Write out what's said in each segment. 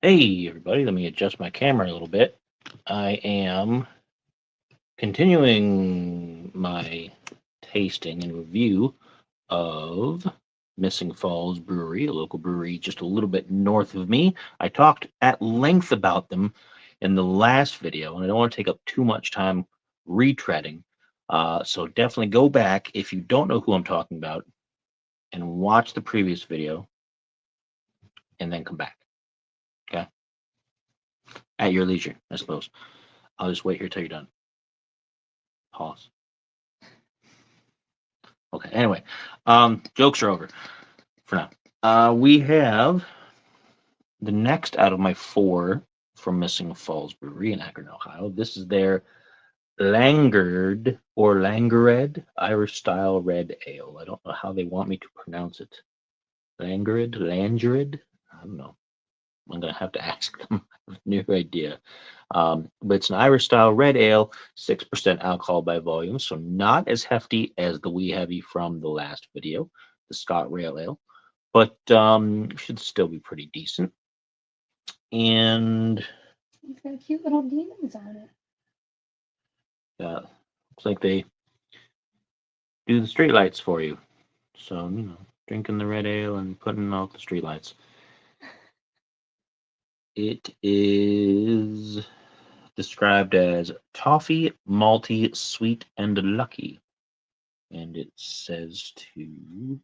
Hey, everybody, let me adjust my camera a little bit. I am continuing my tasting and review of Missing Falls Brewery, a local brewery just a little bit north of me. I talked at length about them in the last video, and I don't want to take up too much time retreading. So definitely go back if you don't know who I'm talking about and watch the previous video and then come back. Okay? At your leisure, I suppose. I'll just wait here till you're done. Pause. Okay. Anyway, jokes are over for now. We have the next out of my four from Missing Falls Brewery in Akron, Ohio. This is their Langered or Langered Irish style red ale. I don't know how they want me to pronounce it. Langered. I don't know. I'm gonna have to ask them. I have no idea. But it's an Irish style red ale, 6% alcohol by volume, so not as hefty as the Wee Heavy from the last video, the Scott Rail Ale, but should still be pretty decent. And It's got cute little demons on it. looks like they do the streetlights for you. So, drinking the red ale and putting out the streetlights. It is described as toffee, malty, sweet, and lucky. And it says to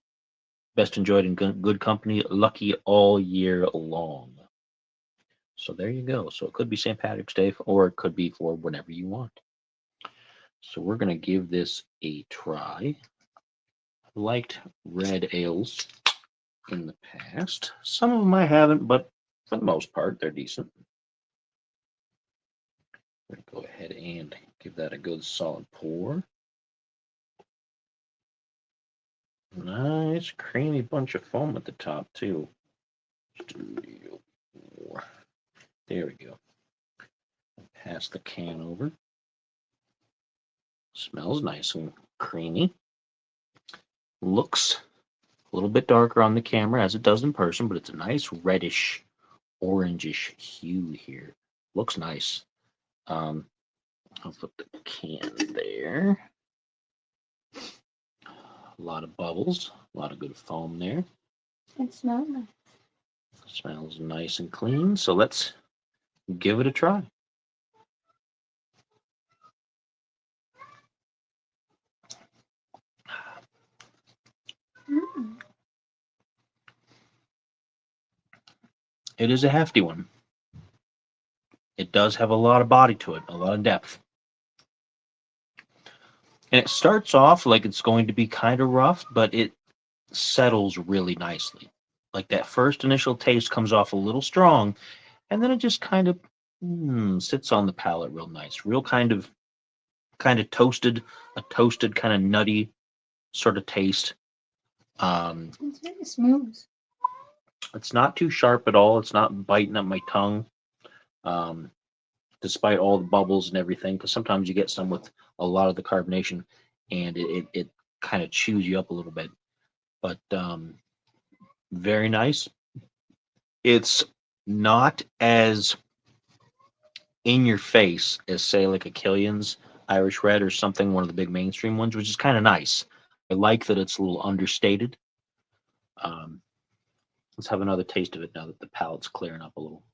best enjoyed in good company, lucky all year long. So there you go. So it could be St. Patrick's Day, or it could be for whatever you want. So we're going to give this a try. I liked red ales in the past. Some of them I haven't, but for the most part, they're decent. We're going to go ahead and give that a good solid pour. Nice creamy bunch of foam at the top too. There we go. Pass the can over. Smells nice and creamy. Looks a little bit darker on the camera as it does in person, but it's a nice reddish, orangish hue here. Looks nice. I'll put the can there. A lot of bubbles, a lot of good foam there. It smells nice. Smells nice and clean. So let's give it a try. It is a hefty one. It does have a lot of body to it, a lot of depth. And it starts off like it's going to be kind of rough, but it settles really nicely. Like that first initial taste comes off a little strong, and then it just kind of sits on the palate real nice. Real kind of toasted, a toasted kind of nutty sort of taste. It's very smooth. It's not too sharp at all. It's not biting up my tongue, despite all the bubbles and everything. Because sometimes you get some with a lot of the carbonation, and it kind of chews you up a little bit. But very nice. It's not as in your face as, say, like a Killian's Irish Red or something, one of the big mainstream ones, which is kind of nice. I like that it's a little understated. Let's have another taste of it now that the palate's clearing up a little.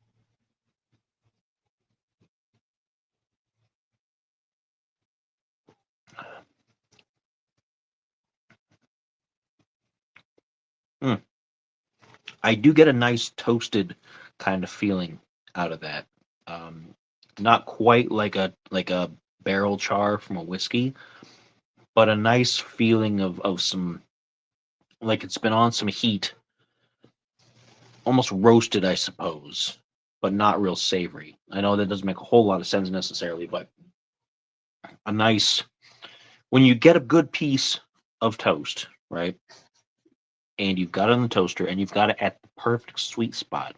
I do get a nice toasted kind of feeling out of that. Not quite like a barrel char from a whiskey, but a nice feeling of some, like it's been on some heat, almost roasted, I suppose, but not real savory. I know that doesn't make a whole lot of sense necessarily, but a nice, when you get a good piece of toast, right? And you've got it in the toaster and you've got it at the perfect sweet spot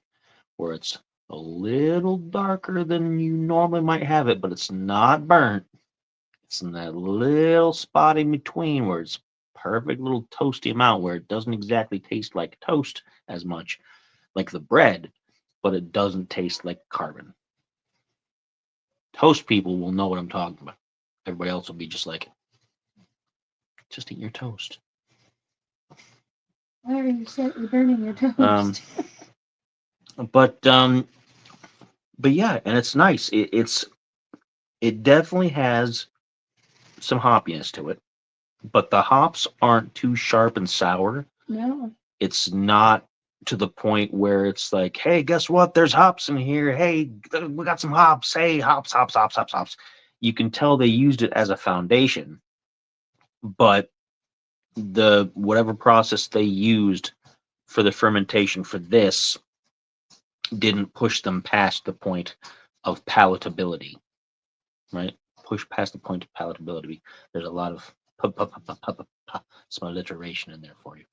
where it's a little darker than you normally might have it, but it's not burnt. It's in that little spot in between where it's perfect little toasty amount where it doesn't exactly taste like toast as much, like the bread, but it doesn't taste like carbon. Toast people will know what I'm talking about. Everybody else will be just like, just eat your toast. Why are you burning your toast? But yeah, and it's nice. It definitely has some hoppiness to it, but the hops aren't too sharp and sour. No. It's not to the point where it's like, hey, guess what? There's hops in here. Hey, we got some hops. Hey, hops, hops, hops, hops, hops. You can tell they used it as a foundation, but the whatever process they used for the fermentation for this didn't push them past the point of palatability, right? Push past the point of palatability. There's a lot of some alliteration in there for you.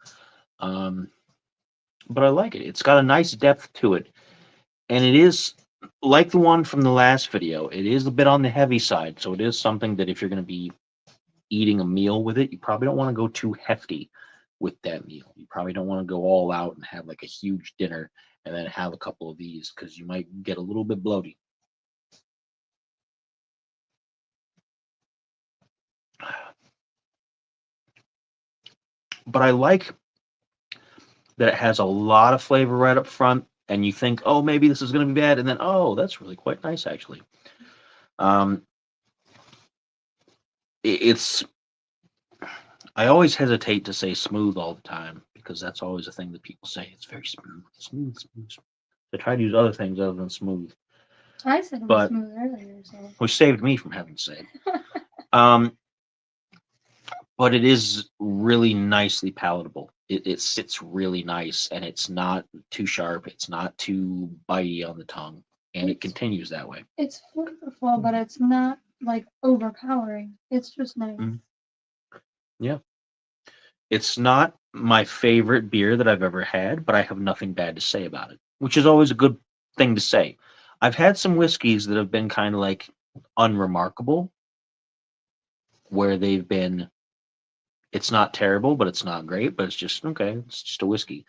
But I like it. It's got a nice depth to it, and it is like the one from the last video. It is a bit on the heavy side, so it is something that if you're going to be eating a meal with it, you probably don't want to go too hefty with that meal. You probably don't want to go all out and have like a huge dinner and then have a couple of these because you might get a little bit bloated. But I like that it has a lot of flavor right up front, and you think, oh, maybe this is going to be bad, and then, oh, that's really quite nice, actually. It's I always hesitate to say smooth all the time because that's always a thing that people say. It's very smooth, smooth, smooth. They try to use other things other than smooth. I said it was smooth earlier, so. Which saved me from having to say it. But it is really nicely palatable. It sits really nice, and it's not too sharp. It's not too bitey on the tongue, and it continues that way. It's flavorful, but it's not like overpowering. It's just nice. Yeah. It's not my favorite beer that I've ever had, but I have nothing bad to say about it, which is always a good thing to say. I've had some whiskeys that have been kind of like unremarkable, where they've been, it's not terrible, but it's not great, but it's just, okay, it's just a whiskey.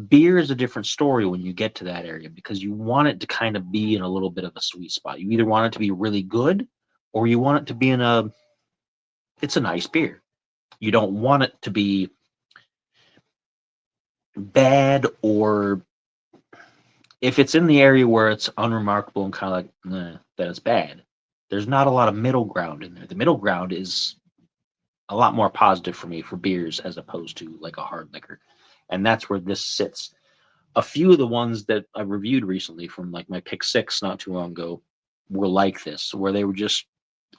Beer is a different story when you get to that area because you want it to kind of be in a little bit of a sweet spot. You either want it to be really good or you want it to be it's a nice beer. You don't want it to be bad, or if it's in the area where it's unremarkable and kind of like, nah, that it's bad. There's not a lot of middle ground in there. The middle ground is a lot more positive for me for beers as opposed to like a hard liquor. And that's where this sits. A few of the ones that I reviewed recently from like my pick 6 not too long ago were like this, where they were just,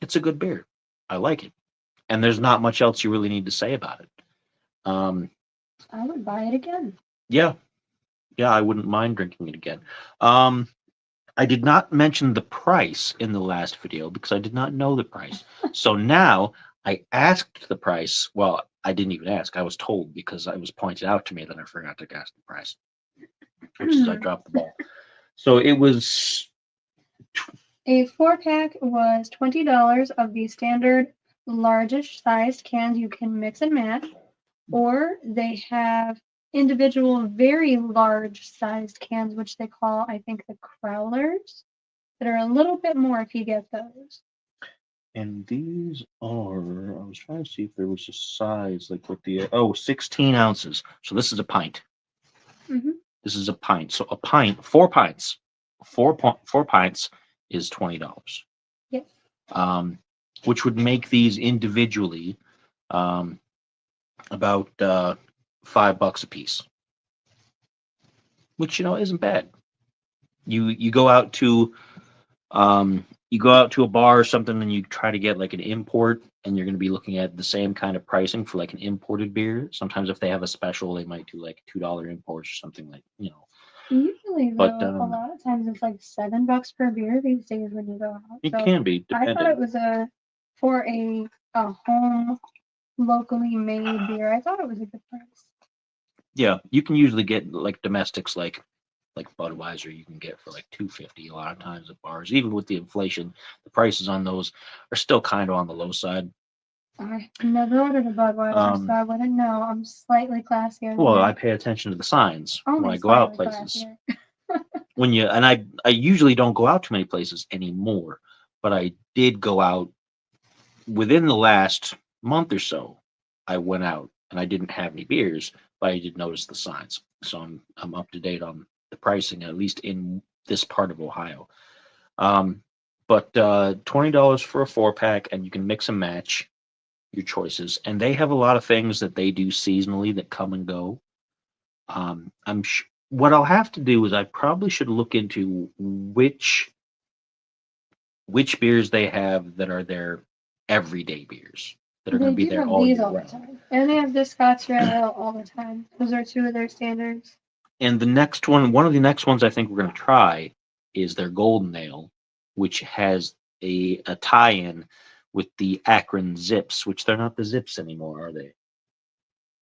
it's a good beer. I like it. And there's not much else you really need to say about it. I would buy it again. Yeah, I wouldn't mind drinking it again. I did not mention the price in the last video because I did not know the price. So now I asked the price. Well, I didn't even ask. I was told because it was pointed out to me that I forgot to ask the price, which is I dropped the ball. So it was... A 4-pack was $20 of the standard largest sized cans you can mix and match, or they have individual very large sized cans, which they call, I think, the crowlers, that are a little bit more if you get those. And these are, I was trying to see if there was a size, like with the, 16 ounces. So this is a pint. Mm-hmm. This is a pint. So a pint, 4 pints, four pints is $20. Yes. Which would make these individually about $5 a piece, which isn't bad. You go out to a bar or something and you try to get like an import, and you're going to be looking at the same kind of pricing for like an imported beer. Sometimes if they have a special, they might do like $2 imports or something like. Usually, though, a lot of times it's like $7 per beer these days when you go out. It can be. Depending. I thought it was for a home locally made beer. I thought it was a good price. Yeah, you can usually get like domestics like Budweiser. You can get for like $2.50 a lot of times at bars. Even with the inflation, the prices on those are still kind of on the low side. I never ordered a Budweiser, so I wouldn't know. I'm slightly classier. Well, I pay attention to the signs when I go out places. when you and I usually don't go out to many places anymore, but I did go out within the last month or so. I went out and I didn't have any beers, but I did notice the signs. So I'm up to date on the pricing, at least in this part of Ohio. Um, but $20 for a 4 pack, and you can mix and match your choices. And they have a lot of things that they do seasonally that come and go. What I'll have to do is I probably should look into which beers they have that are their everyday beers that are going They to be do there have all these year all the round. time. And they have the Scott's Red Ale all the time. Those are two of their standards. And the next one of the next ones I think we're going to try is their Golden Ale, which has a tie-in with the Akron Zips, which they're not the Zips anymore, are they?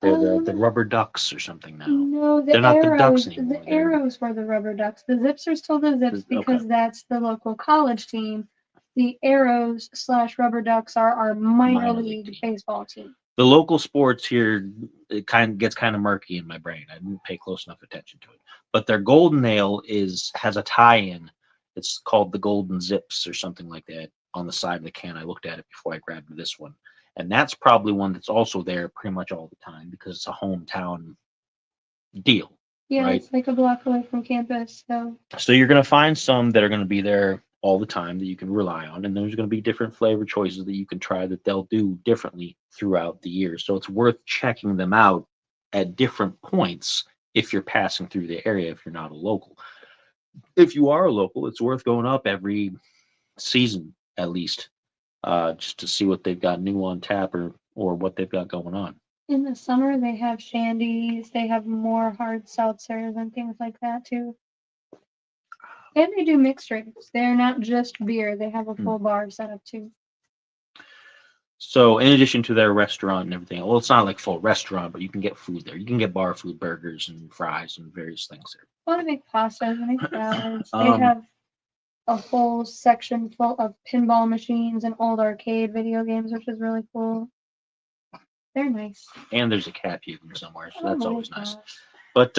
They're the Rubber Ducks or something now. No, They're not the Ducks anymore. The Arrows were the Rubber Ducks. The Zips are still the Zips because that's the local college team. The Arrows / Rubber Ducks are our minor league baseball team. The local sports here, it gets kind of murky in my brain. I didn't pay close enough attention to it. But their Golden Ale has a tie-in. It's called the Golden Zips or something like that on the side of the can. I looked at it before I grabbed this one. And that's probably one that's also there pretty much all the time because it's a hometown deal. Yeah, right? It's like a block away from campus. So you're going to find some that are going to be there all the time that you can rely on, and there's going to be different flavor choices that you can try that they'll do differently throughout the year. So it's worth checking them out at different points if you're passing through the area, if you're not a local. If you are a local, it's worth going up every season at least, just to see what they've got new on tap or what they've got going on. In the summer, they have shandies. They have more hard seltzers and things like that too. And they do mixed drinks. They're not just beer. They have a full bar set up too. So in addition to their restaurant and everything, well, it's not like full restaurant, but you can get food there. You can get bar food, burgers and fries and various things there. Well, they make pastas and make salads. They have a whole section full of pinball machines and old arcade video games, which is really cool. They're nice. And there's a cat puking somewhere, so that's always nice. But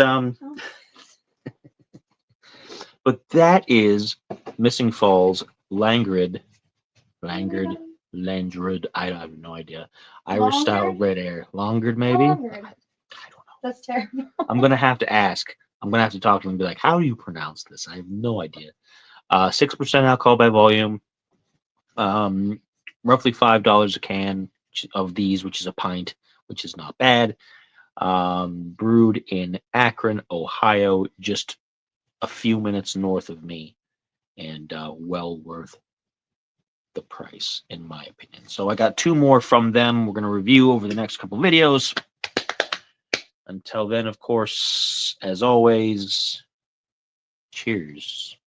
but that is Missing Falls Langered. I have no idea. Irish style red ale. Langered, maybe? Langered. I don't know. That's terrible. I'm going to have to ask. I'm going to have to talk to him and be like, how do you pronounce this? I have no idea. 6% alcohol by volume. Roughly $5 a can of these, which is a pint, which is not bad. Brewed in Akron, Ohio, just a few minutes north of me, and well worth the price, in my opinion. So I got 2 more from them we're going to review over the next couple videos. Until then, of course, as always, cheers.